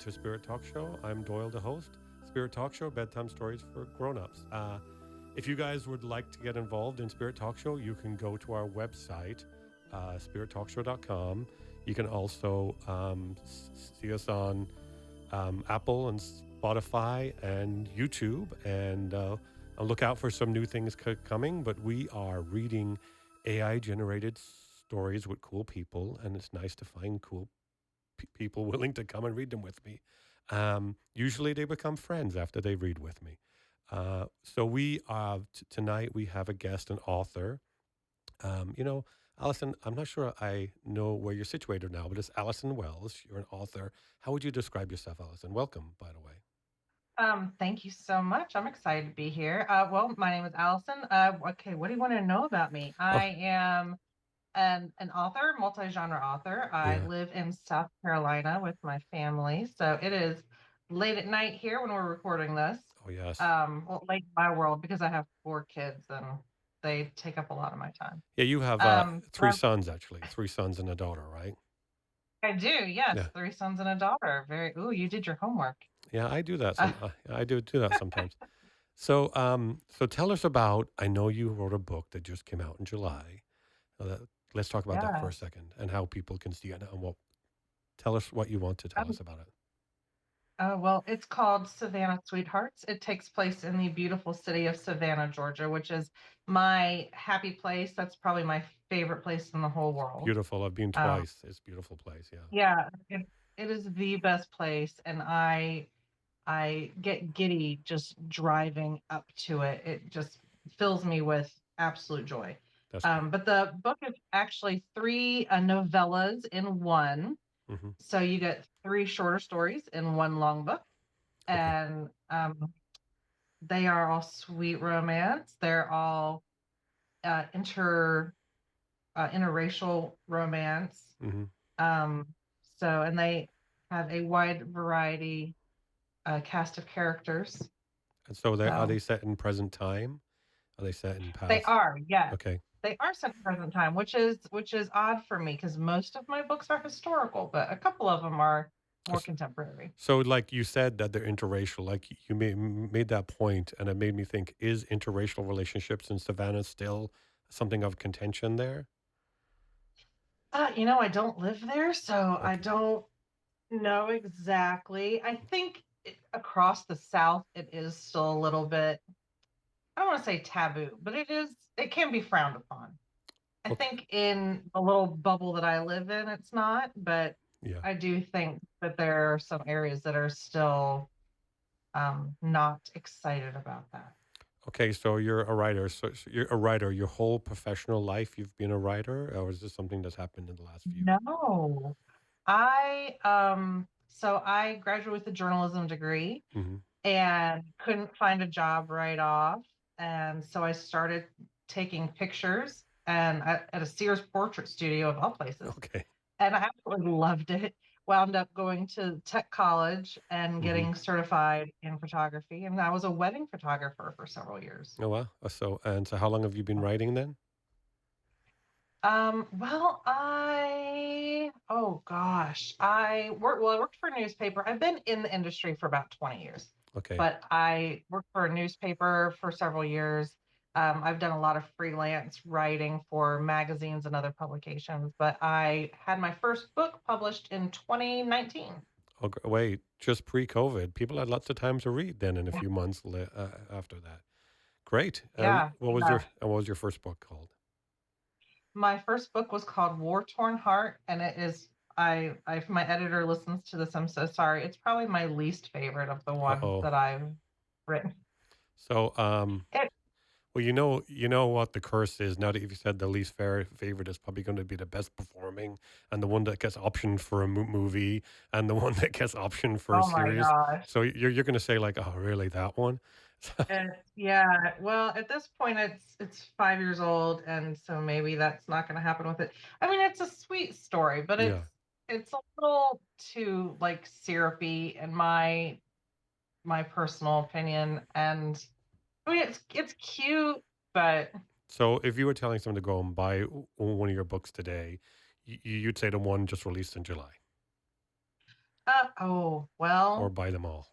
to Spirit Talk Show. I'm Doyle, the host. Spirit Talk Show, bedtime stories for grown-ups. If you guys would like to get involved in Spirit Talk Show, you can go to our website, spirittalkshow.com. You can also see us on Apple and Spotify and YouTube, and look out for some new things coming. But we are reading AI-generated stories with cool people, and it's nice to find cool people willing to come and read them with me. Usually they become friends after they read with me. So we tonight we have a guest, an author. Allison, I'm not sure I know where you're situated now, but it's Allison Wells. You're an author. How would you describe yourself, Allison? Welcome, by the way. Thank you so much. I'm excited to be here. Well, my name is Allison. Okay, what do you want to know about me? Oh, I am an author, multi-genre author. I yeah. live in South Carolina with my family, so it is late at night here when we're recording this. Oh, yes. Well, late in my world because I have four kids and they take up a lot of my time. Yeah, you have three But sons, actually. Three sons and a daughter, right? I do, yes, Yeah. three sons and a daughter. Ooh, you did your homework. Yeah, I do that. Uh, I do that sometimes. So tell us about. I know you wrote a book that just came out in July. Let's talk about that for yeah. a second and how people can see it and what. Tell us what you want to tell us about it. Well, it's called Savannah Sweethearts. It takes place in the beautiful city of Savannah, Georgia, which is my happy place. That's probably my favorite place in the whole world. Beautiful. I've been Um, twice. It's a beautiful place. Yeah. yeah, it is the best place, and I get giddy just driving up to it. It just fills me with absolute joy. That's great. But the book is actually three novellas in one. Hmm. So you get three shorter stories in one long book, Okay. and they are all sweet romance. They're all interracial romance. Hmm. And they have a wide variety cast of characters. And so are So they set in present time? Are they set in they past? are, yes, Okay. they are set in present time, which is odd for me because most of my books are historical, but a couple of them are more contemporary. So, like you said, that they're interracial. Like you made that point, and it made me think: is interracial relationships in Savannah still something of contention there? I don't live there, so I Okay, don't know exactly. I think across the South, it is still a little bit, I don't want to say taboo, but it can be frowned upon. I okay, think in the little bubble that I live in, it's not, but yeah. I do think that there are some areas that are still not excited about that. Okay, so you're a writer. So you're a writer. Your whole professional life, you've been a writer, or is this something that's happened in the last few? No, so I graduated with a journalism degree Hmm. and couldn't find a job right off. And so I started taking pictures and at a Sears portrait studio of all places. Okay. And I absolutely loved it. Wound up going to tech college and Hmm. getting certified in photography. And I was a wedding photographer for several years. Oh wow. So how long have you been writing then? Well, oh gosh, I worked for a newspaper. I've been in the industry for about 20 years, Okay. but I worked for a newspaper for several years. I've done a lot of freelance writing for magazines and other publications, but I had my first book published in 2019. Oh, wait, just pre-COVID, people had lots of time to read then in a few months after that. Great. And Yeah, yeah. what was your first book called? My first book was called War Torn Heart, and it is if my editor listens to this, I'm so sorry. It's probably my least favorite of the ones Uh-oh. that I've written. So, It, well, you know what the curse is now that you've said the least favorite is probably going to be the best performing and the one that gets optioned for a movie and the one that gets optioned for a oh my series. gosh. So you're going to say like, oh, really, that one? Yeah. Well, at this point it's 5 years old, and so maybe that's not gonna happen with it. I mean, it's a sweet story, but Yeah. it's a little too like syrupy in my personal opinion. And I mean it's cute, but So if you were telling someone to go and buy one of your books today, you'd say the one just released in July. Oh, or well, buy them all?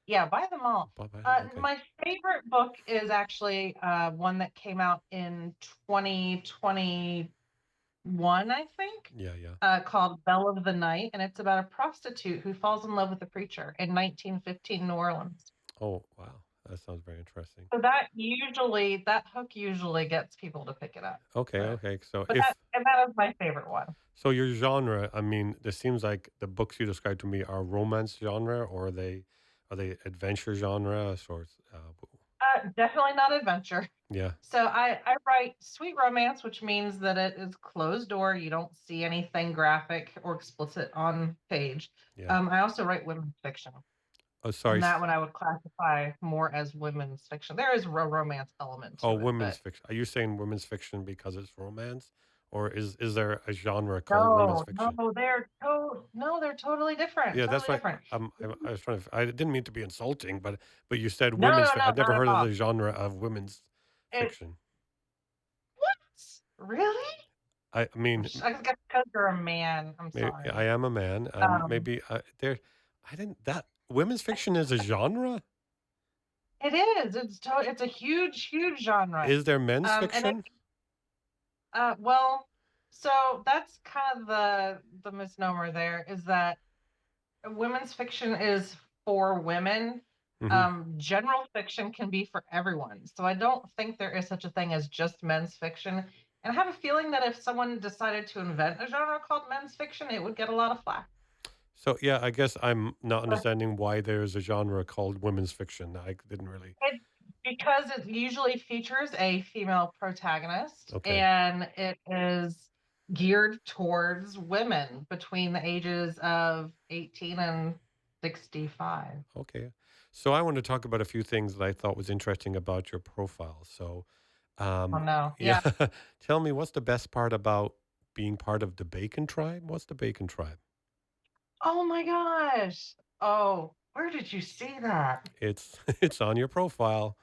yeah, buy them all. Buy them. Okay. My favorite book is actually one that came out in 2021, I think, Yeah, yeah. called Belle of the Night, and it's about a prostitute who falls in love with a preacher in 1915 New Orleans. Oh, wow. That sounds very interesting. So that hook usually gets people to pick it up. Okay, But okay. So but that and that is my favorite one. so your genre, I mean, this seems like the books you described to me are romance genre, or are they adventure genre? Sorts. Definitely not adventure. Yeah, So I write sweet romance, which means that it is closed door. You don't see anything graphic or explicit on page. yeah. I also write women's fiction, Oh, sorry. and that one I would classify more as women's fiction. There is a romance element Oh, to it, women's but fiction. Are you saying women's fiction because it's romance, or is there a genre called women's no, fiction? no, they're totally different. Yeah, that's Totally right. different. I was trying to. I didn't mean to be insulting, but you said No, women's. no, no, I'd never not at heard of all. the genre of women's It fiction. what? Really? I mean, I guess because you're a man. I'm maybe I sorry. am a man, and Um, maybe there. I didn't that women's fiction is a genre. it is. It's a huge genre. Is there men's And it fiction? well, so that's kind of the misnomer there is that women's fiction is for women. Hmm. General fiction can be for everyone. So I don't think there is such a thing as just men's fiction. And I have a feeling that if someone decided to invent a genre called men's fiction, it would get a lot of flack. So yeah, I guess I'm not understanding why there's a genre called women's fiction. I didn't really. It, because it usually features a female protagonist Okay, and it is geared towards women between the ages of 18 and 65. okay. So I want to talk about a few things that I thought was interesting about your profile. So Oh no. yeah, Yeah. tell me what's the best part about being part of the Bacon tribe? What's the Bacon tribe? Oh my gosh. Oh, where did you see that? It's it's on your profile,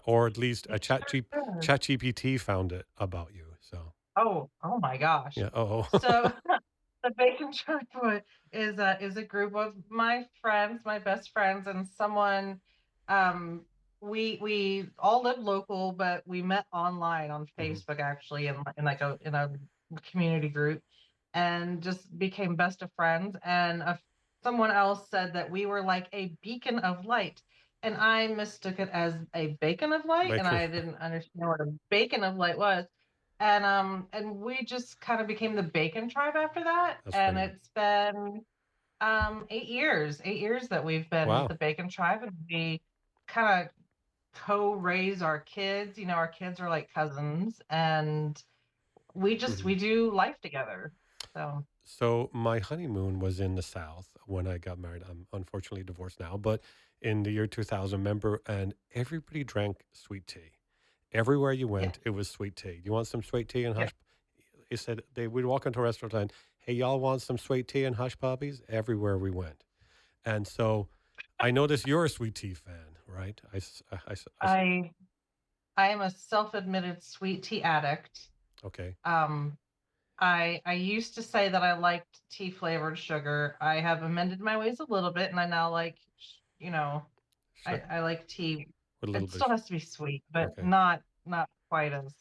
or at least a It sure is. chat GPT found it about you. So Oh my gosh. yeah. Oh. So the Bacon Tribe is a group of my friends, my best friends, and someone. Um, we all live local, but we met online on Hmm. Facebook actually, in like a community group, and just became best of friends. And someone else said that we were like a beacon of light, and I mistook it as a bacon of light, and Bacon. I didn't understand what a bacon of light was and we just kind of became the Bacon Tribe after that. That's And funny. it's been 8 years that we've been Wow. the Bacon Tribe, and we kind of co-raise our kids. Our kids are like cousins, and Hmm. we do life together. So So my honeymoon was in the South when I got married. I'm unfortunately divorced now, but in the year 2000, remember, and everybody drank sweet tea. Everywhere you yeah, went, it was sweet tea. You want some sweet tea and yeah. hush? He said they would walk into a restaurant and, hey, y'all want some sweet tea and hush puppies? Everywhere we went. And so I noticed you're a sweet tea fan, right? I I am a self-admitted sweet tea addict. Okay. Um, I used to say that I liked tea flavored sugar. I have amended my ways a little bit, and I now like, you know, Sure. I like tea. With a little It bit. still has to be sweet, but Okay. not quite as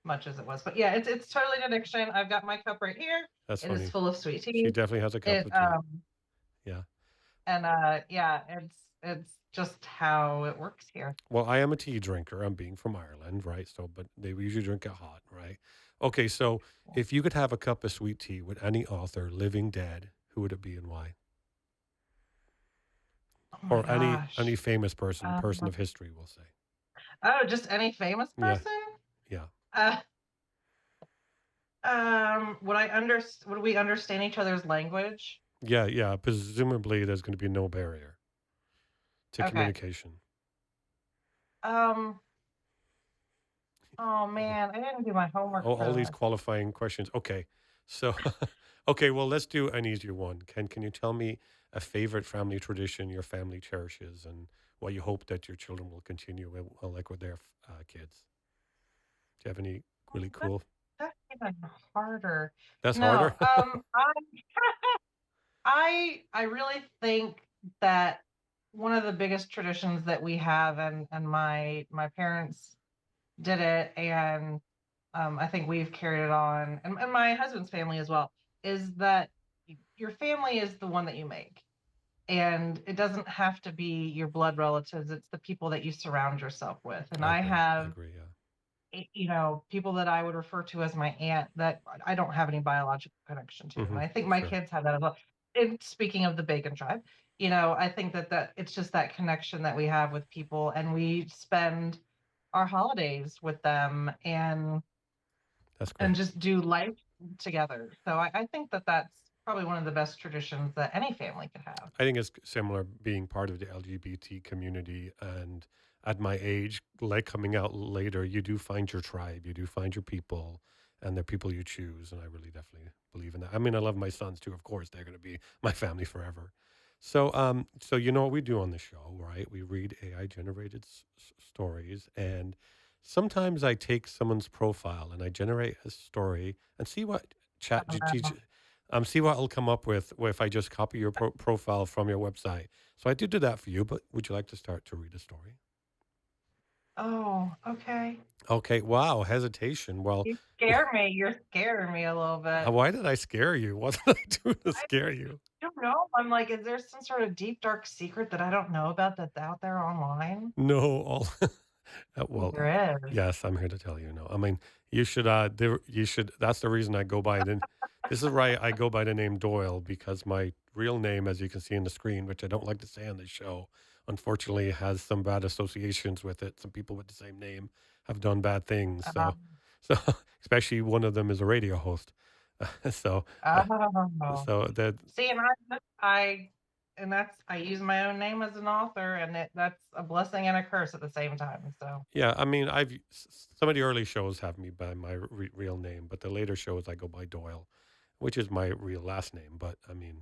much as it was. But yeah, it's totally an addiction. I've got my cup right here. That's It is funny. full of sweet She tea. definitely has a cup It of tea. Yeah. and yeah, it's just how it works here. Well, I am a tea drinker. I'm being from Ireland, right? So, but they usually drink it hot, right? Okay. So if you could have a cup of sweet tea with any author, living, dead, who would it be and why? Oh my Or any gosh. famous person Um, of history, we'll say. oh, just any famous Yeah. person? Yeah. Uh, would we understand each other's language? Yeah. Yeah. Presumably there's going to be no barrier to Okay. communication. Um, oh man, I didn't do my homework All for these this. qualifying questions. Okay. So, okay, well, let's do an easier one. Can you tell me a favorite family tradition your family cherishes and what you hope that your children will continue like with their kids? Do you have any really That, cool? even harder. That's No, harder. I really think that one of the biggest traditions that we have, and my parents did it, and I think we've carried it on, and my husband's family as well, is that your family is the one that you make. And it doesn't have to be your blood relatives, it's the people that you surround yourself with. And I I agree. I have, agree. Yeah. people that I would refer to as my aunt that I don't have any biological connection to. And Hmm. I think my Sure. kids have that as well. And speaking of the Bacon tribe, I think that it's just that connection that we have with people, and we spend our holidays with them, That's and great. just do life together. So I think that that's probably one of the best traditions that any family could have. I think it's similar being part of the LGBT community. And at my age, like coming out later, you do find your tribe, you do find your people, and they're people you choose. And I really definitely believe in that. I mean, I love my sons too, of course. They're going to be my family forever. So you know what we do on the show, right? We read AI generated stories, and sometimes I take someone's profile and I generate a story and see what chat see what it'll come up with if I just copy your profile from your website. So I did do that for you, but would you like to start to read a story? Oh, okay. Okay. Wow. Hesitation. Well, You scare me. You're scaring me a little bit. why did I scare you? What did I do to I scare you? don't know. I'm like, is there some sort of deep, dark secret that I don't know about that's out there online? No, all Oh, well, there is. yes, I'm here to tell you. No, I mean, you should. That's the reason I go by it. This is why I go by the name Doyle, because my real name, as you can see on the screen, which I don't like to say on the show, unfortunately has some bad associations with it. Some people with the same name have done bad things. So especially one of them is a radio host. so, uh, Oh. so that See, and I use my own name as an author, and that's a blessing and a curse at the same time. So, yeah, I mean, some of the early shows have me by my real name, but the later shows I go by Doyle, which is my real last name. But I mean,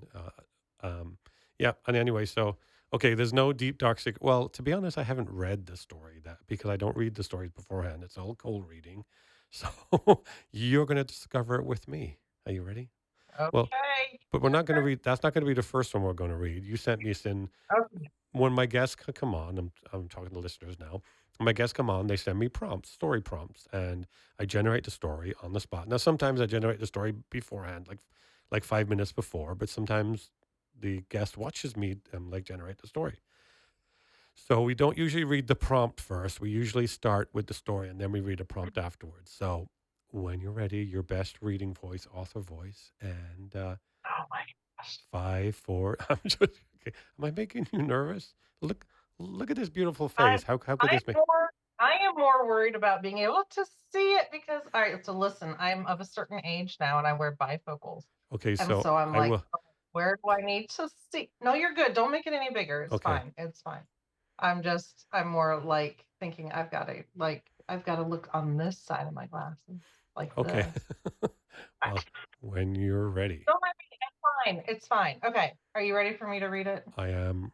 yeah. And anyway, so okay, there's no deep dark secret. Well, to be honest, I haven't read the story that because I don't read the stories beforehand. It's all cold reading. So you're going to discover it with me. Are you ready? Well, okay. but we're not going to read. That's not going to be the first one we're going to read. You sent me in Okay. when my guests come on. I'm talking to listeners now. When my guests come on, they send me prompts, story prompts, and I generate the story on the spot. Now, sometimes I generate the story beforehand, like 5 minutes before, but sometimes the guest watches me like generate the story. So we don't usually read the prompt first. We usually start with the story and then we read a prompt afterwards. So when you're ready, your best reading voice, author voice, and Oh my gosh. 5, 4. I'm just okay. Am I making you nervous? Look, look at this beautiful I'm face. How could I'm this make? more I am more worried about being able to see it because all right, so listen, I'm of a certain age now and I wear bifocals. Okay, And so so I'm I like, will. "Oh, where do I need to see?" No, you're good. Don't make it any bigger. It's Okay, fine. It's fine. I'm more like thinking I've got to look on this side of my glasses like okay. this. Well, when you're ready, Don't mind me. It's fine. It's fine. Okay. Are you ready for me to read it? I am.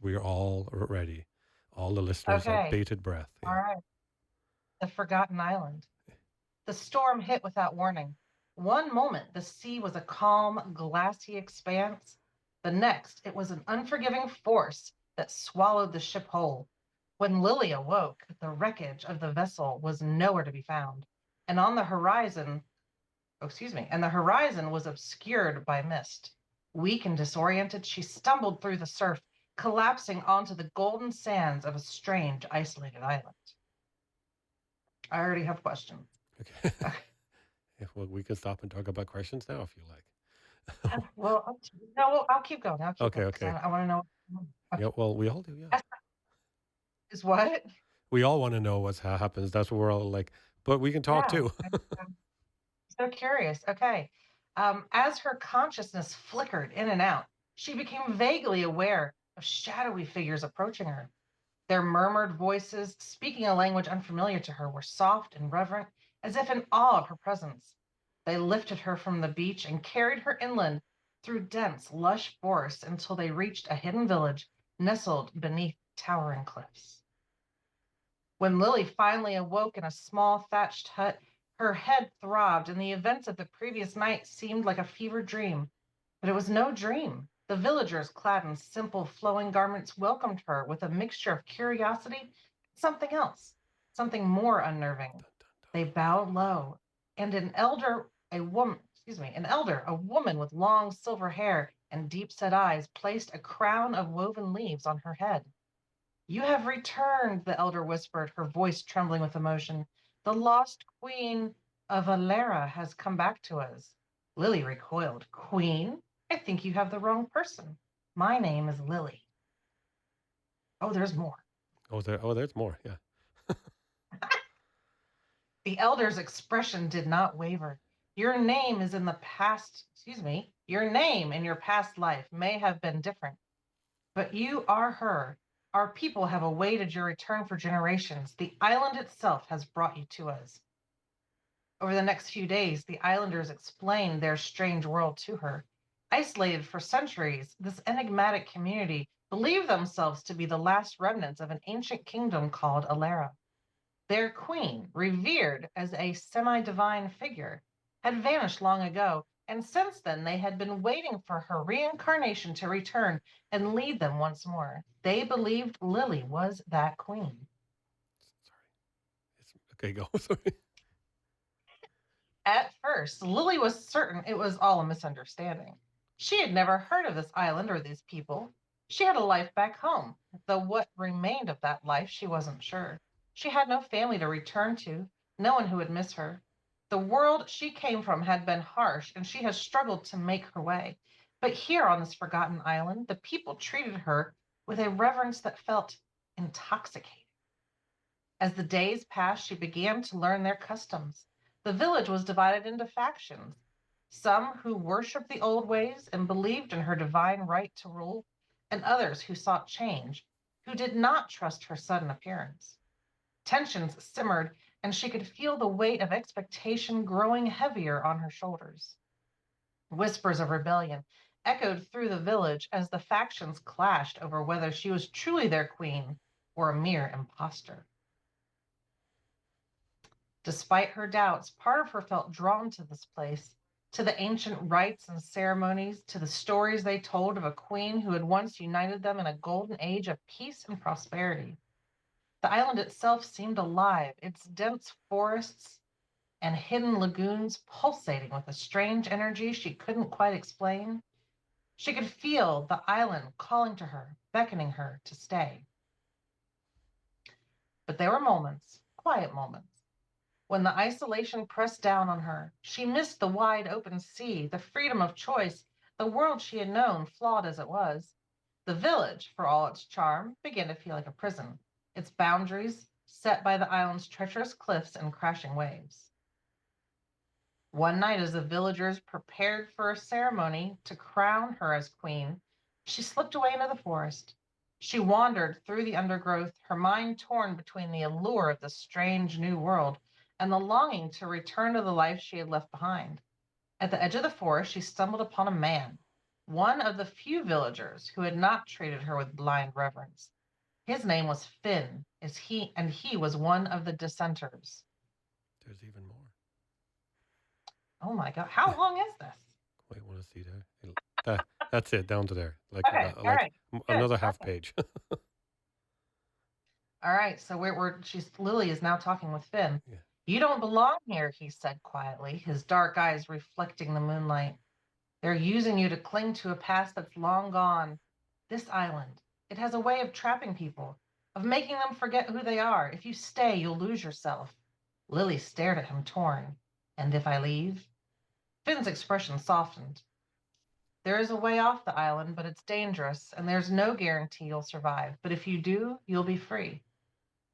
We're all ready. All the listeners have Okay. bated breath. All Yeah. right. The Forgotten Island. The storm hit without warning. One moment, the sea was a calm, glassy expanse. The next, it was an unforgiving force that swallowed the ship whole. When Lily awoke, the wreckage of the vessel was nowhere to be found. And on the horizon, oh, excuse me, and the horizon was obscured by mist. Weak and disoriented, she stumbled through the surf, collapsing onto the golden sands of a strange, isolated island. I already have questions. Okay. Yeah, well, we can stop and talk about questions now if you like. Well, no, well, I'll keep going. I'll keep Okay. going because Okay. I want to know. Yeah. Okay. Well, we all do. Yeah. Is what? We all want to know what happens. That's what we're all like. But we can talk Yeah, too. I'm so curious. Okay. As her consciousness flickered in and out, she became vaguely aware of shadowy figures approaching her. Their murmured voices, speaking a language unfamiliar to her, were soft and reverent, as if in awe of her presence. They lifted her from the beach and carried her inland through dense, lush forests until they reached a hidden village nestled beneath towering cliffs. When Lily finally awoke in a small thatched hut, Her head throbbed, and the events of the previous night seemed like a fevered dream. But it was no dream. The villagers, clad in simple, flowing garments, welcomed her with a mixture of curiosity and something else, something more unnerving. They bowed low, and an elder, a woman with long silver hair and deep-set eyes, placed a crown of woven leaves on her head. You have returned, the elder whispered, her voice trembling with emotion. The lost queen of Alera has come back to us. Lily recoiled. Queen? I think you have the wrong person. My name is Lily. Oh, there's more. There's more. Yeah. The elder's expression did not waver. Your name is in the past, excuse me, your name in your past life may have been different, but you are her. Our people have awaited your return for generations. The island itself has brought you to us. Over the next few days, the islanders explained their strange world to her. Isolated for centuries, this enigmatic community believed themselves to be the last remnants of an ancient kingdom called Alera. Their queen, revered as a semi-divine figure, had vanished long ago, and since then they had been waiting for her reincarnation to return and lead them once more. They believed Lily was that queen. Sorry. Okay, go. Sorry. At first, Lily was certain it was all a misunderstanding. She had never heard of this island or these people. She had a life back home, though what remained of that life she wasn't sure. She had no family to return to, no one who would miss her. The world she came from had been harsh, and she had struggled to make her way. But here on this forgotten island, the people treated her with a reverence that felt intoxicating. As the days passed, she began to learn their customs. The village was divided into factions, some who worshiped the old ways and believed in her divine right to rule, and others who sought change, who did not trust her sudden appearance. Tensions simmered, and she could feel the weight of expectation growing heavier on her shoulders. Whispers of rebellion echoed through the village as the factions clashed over whether she was truly their queen or a mere impostor. Despite her doubts, part of her felt drawn to this place, to the ancient rites and ceremonies, to the stories they told of a queen who had once united them in a golden age of peace and prosperity. The island itself seemed alive, its dense forests and hidden lagoons pulsating with a strange energy she couldn't quite explain. She could feel the island calling to her, beckoning her to stay. But there were moments, quiet moments, when the isolation pressed down on her. She missed the wide open sea, the freedom of choice, the world she had known, flawed as it was. The village, for all its charm, began to feel like a prison, its boundaries set by the island's treacherous cliffs and crashing waves. One night, as the villagers prepared for a ceremony to crown her as queen, she slipped away into the forest. She wandered through the undergrowth, her mind torn between the allure of the strange new world and the longing to return to the life she had left behind. At the edge of the forest, she stumbled upon a man, one of the few villagers who had not treated her with blind reverence. His name was Finn, and he was one of the dissenters. There's even more. Oh my God. How long is this? Wait, want to see there? That's it, down to there. Okay, all right. Another Good. half Okay. page. All right, so Lily is now talking with Finn. Yeah. You don't belong here, he said quietly, his dark eyes reflecting the moonlight. They're using you to cling to a past that's long gone. This island, it has a way of trapping people, of making them forget who they are. If you stay, you'll lose yourself. Lily stared at him, torn. And if I leave? Finn's expression softened. There is a way off the island, but it's dangerous, and there's no guarantee you'll survive. But if you do, you'll be free.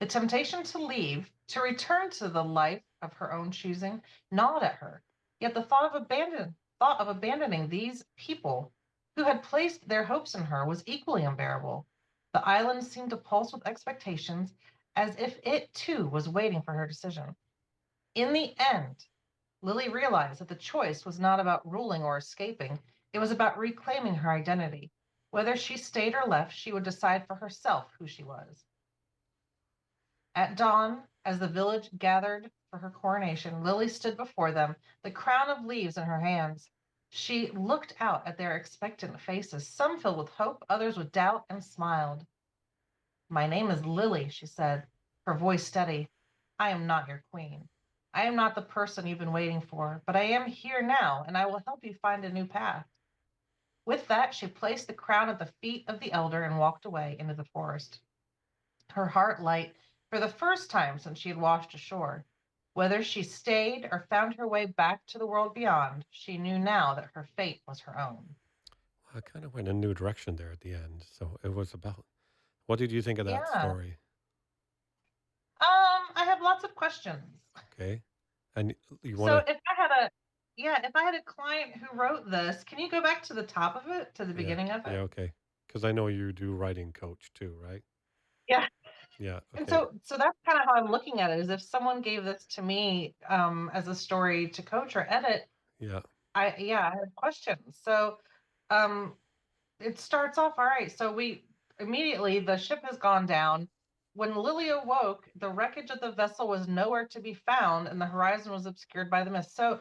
The temptation to leave, to return to the life of her own choosing, gnawed at her. Yet the thought of abandoning these people who had placed their hopes in her was equally unbearable. The island seemed to pulse with expectations, as if it too was waiting for her decision. In the end, Lily realized that the choice was not about ruling or escaping. It was about reclaiming her identity. Whether she stayed or left, she would decide for herself who she was. At dawn, as the village gathered for her coronation, Lily stood before them, the crown of leaves in her hands. She looked out at their expectant faces, some filled with hope, others with doubt, and smiled. My name is Lily, she said, her voice steady. I am not your queen. I am not the person you've been waiting for, but I am here now, and I will help you find a new path. With that, she placed the crown at the feet of the elder and walked away into the forest, her heart light for the first time since she had washed ashore. Whether she stayed or found her way back to the world beyond, she knew now that her fate was her own. I kind of went a new direction there at the end. So it was about, what did you think of that Yeah. story? I have lots of questions. Okay. And you want So to, if I had a client who wrote this, can you go back to the top of it, to the yeah, beginning of yeah, it? okay. Because I know you do writing coach too, right? Yeah. Yeah, And okay. so that's kind of how I'm looking at it, is if someone gave this to me as a story to coach or edit, Yeah, I have questions. So um it starts off all right. So we immediately, the ship has gone down. When Lily awoke, the wreckage of the vessel was nowhere to be found, and the horizon was obscured by the mist. So,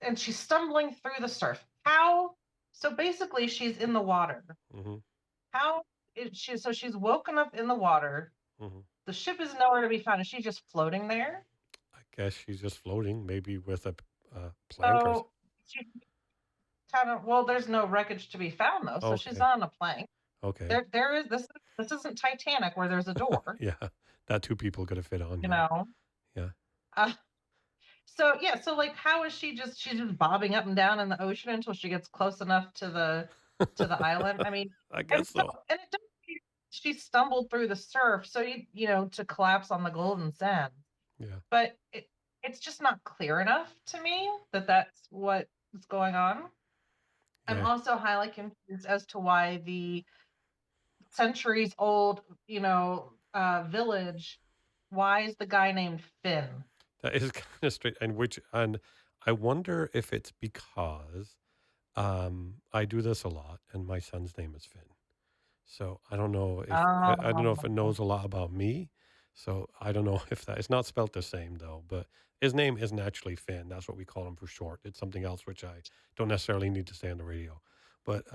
and she's stumbling through the surf. How? So basically, she's in the water. mm-hmm, How is she? So she's woken up in the water. mm-hmm. The ship is nowhere to be found. Is she just floating there? I guess she's just floating, maybe with a plank or. So she kind of, well, there's no wreckage to be found though. So she's Okay, on a plank. okay. There is this. This isn't Titanic where there's a door. Yeah, that two people could have fit on. You Yeah, know. yeah. Uh, so yeah, so like, how is she's just bobbing up and down in the ocean until she gets close enough to the island? I mean, I and guess so so. and it does. She stumbled through the surf, so to collapse on the golden sand. Yeah, But it's just not clear enough to me that that's what is going on. I'm yeah. also highly confused as to why the centuries old, village, why is the guy named Finn? That is kind of straight. And I wonder if it's because I do this a lot, and my son's name is Finn. So I don't know if it Oh, knows a lot about me. So I don't know if that, it's not spelt the same though, but his name isn't actually Finn. That's what we call him for short. It's something else which I don't necessarily need to say on the radio. But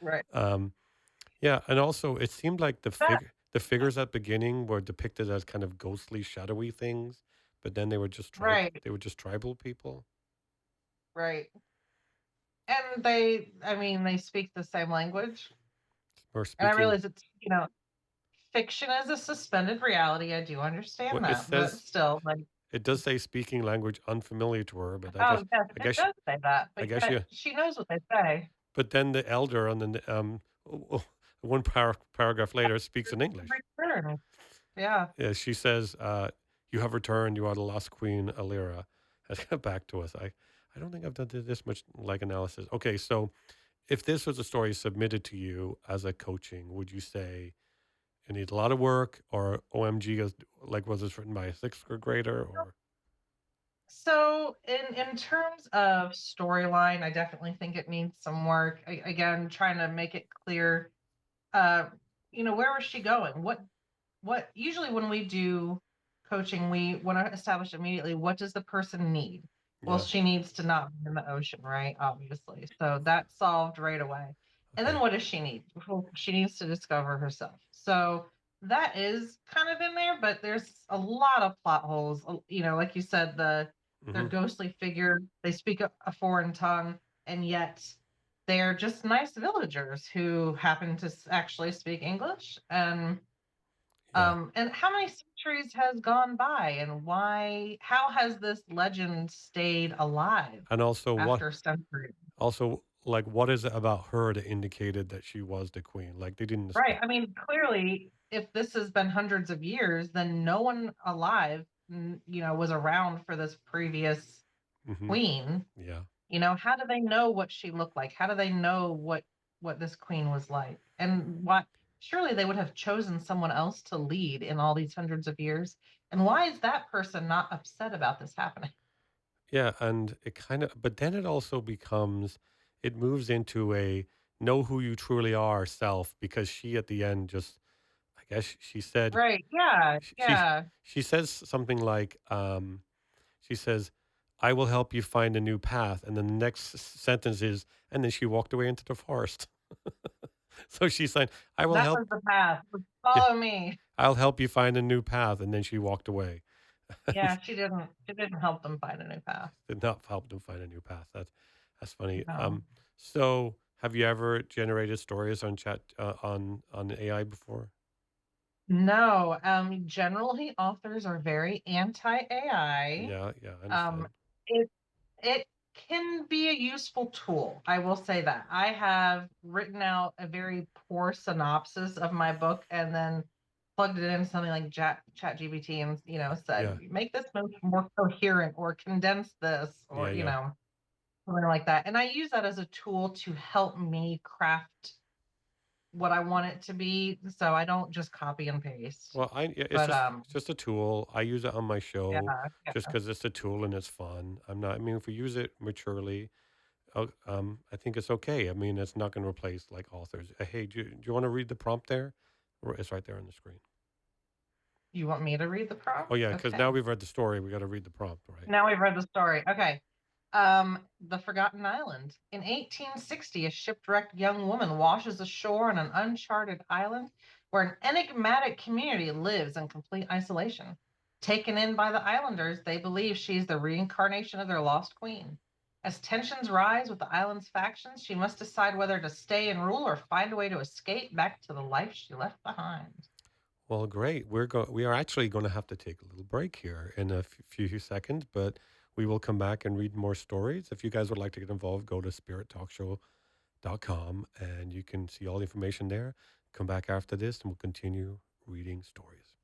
right. um, yeah, and also it seemed like That the figures at beginning were depicted as kind of ghostly, shadowy things, but then right, they were just tribal people right. And I mean, they speak the same language. or And I speaking. realize fiction is a suspended reality. I do Well, understand it that, but says still, like, it does say speaking language unfamiliar to her, but oh, yes, I it guess does say that, I but guess yet you. she knows what they say. But then the elder on one paragraph later speaks in English. Return. Yeah. Yeah, she says, "You have returned. You are the lost queen, Alira." Has come back to us. I don't think I've done this much like analysis. Okay, so if this was a story submitted to you as a coaching, would you say it needs a lot of work, or OMG, like was this written by a sixth grader, or So in terms of storyline, I definitely think it needs some work. Again, trying to make it clear, uh, where was she going? What usually when we do coaching, we want to establish immediately, what does the person need? Well, yeah, she needs to not be in the ocean, right? Obviously. So that's solved right away. And then okay, what does she need? Well, she needs to discover herself. So that is kind of in there, but there's a lot of plot holes. Like you said, they're hmm, ghostly figure, they speak a foreign tongue, and yet they're just nice villagers who happen to actually speak English. yeah, And how many centuries has gone by, and how has this legend stayed alive and also after centuries? like what is it about her that indicated that she was the queen? Like they didn't. Right. I mean, clearly, if this has been hundreds of years, then no one alive, was around for this previous Hmm, queen. yeah. How do they know what she looked like? How do they know what this queen was like? And what surely they would have chosen someone else to lead in all these hundreds of years. And why is that person not upset about this happening? Yeah, and it kind of, but then it also becomes, it moves into a know who you truly are self because she at the end just, I guess she said Right. Yeah. she she, Yeah. she says something like she says, "I will help you find a new path," and then the next sentence is, and then she walked away into the forest. So she's saying, "I will That was help." the path. Yeah, Follow me. I'll help you find a new path, and then she walked away. Yeah, she didn't help them find a new path. Did not help them find a new path. That's funny. No. So have you ever generated stories on chat on AI before? No, generally authors are very anti-AI. Yeah, yeah, I Um, understand. it it can be a useful tool. I will say that. I have written out a very poor synopsis of my book and then plugged it into something like ChatGPT and said, Yeah, make this more coherent or condense this yeah, or yeah. something like that. And I use that as a tool to help me craft what I want it to be. So I don't just copy and paste. Well, yeah, But it's just a tool. I use it on my yeah, show just yeah. because it's a tool and it's fun. I'm not. I mean, if we use it maturely, I think it's okay. I mean, it's not going to replace like authors. Hey, do you want to read the prompt there? It's right there on the screen. You want me to read the Oh prompt? yeah, because now Okay. we've read the story, we got to read the prompt, right? Now we've read the story. Okay. The Forgotten Island. In 1860, a shipwrecked young woman washes ashore on an uncharted island where an enigmatic community lives in complete isolation. Taken in by the islanders, they believe she's the reincarnation of their lost queen. As tensions rise with the island's factions, she must decide whether to stay and rule or find a way to escape back to the life she left behind. Well, great. We are actually going to have to take a little break here in a few seconds, but we will come back and read more stories. If you guys would like to get involved, go to spirittalkshow.com and you can see all the information there. Come back after this and we'll continue reading stories.